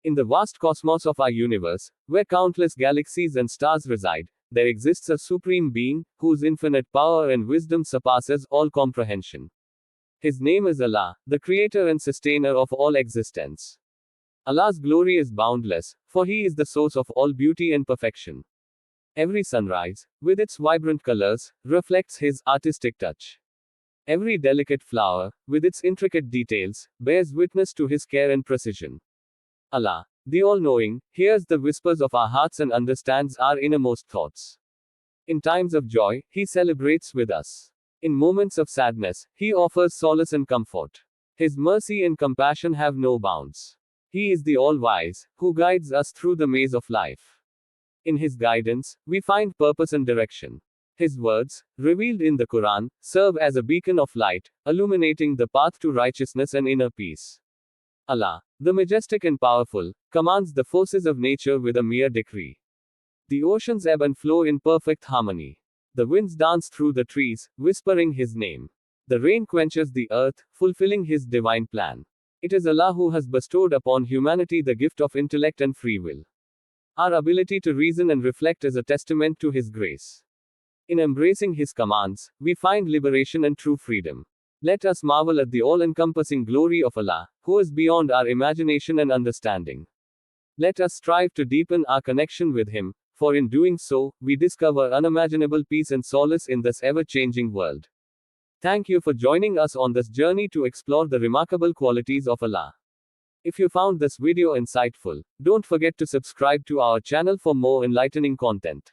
In the vast cosmos of our universe, where countless galaxies and stars reside, there exists a supreme being, whose infinite power and wisdom surpasses all comprehension. His name is Allah, the creator and sustainer of all existence. Allah's glory is boundless, for He is the source of all beauty and perfection. Every sunrise, with its vibrant colors, reflects His artistic touch. Every delicate flower, with its intricate details, bears witness to His care and precision. Allah, the all-knowing, hears the whispers of our hearts and understands our innermost thoughts. In times of joy, He celebrates with us. In moments of sadness, He offers solace and comfort. His mercy and compassion have no bounds. He is the all-wise, who guides us through the maze of life. In His guidance, we find purpose and direction. His words, revealed in the Quran, serve as a beacon of light, illuminating the path to righteousness and inner peace. Allah, the majestic and powerful, commands the forces of nature with a mere decree. The oceans ebb and flow in perfect harmony. The winds dance through the trees, whispering His name. The rain quenches the earth, fulfilling His divine plan. It is Allah who has bestowed upon humanity the gift of intellect and free will. Our ability to reason and reflect is a testament to His grace. In embracing His commands, we find liberation and true freedom. Let us marvel at the all-encompassing glory of Allah, who is beyond our imagination and understanding. Let us strive to deepen our connection with Him, for in doing so, we discover unimaginable peace and solace in this ever-changing world. Thank you for joining us on this journey to explore the remarkable qualities of Allah. If you found this video insightful, don't forget to subscribe to our channel for more enlightening content.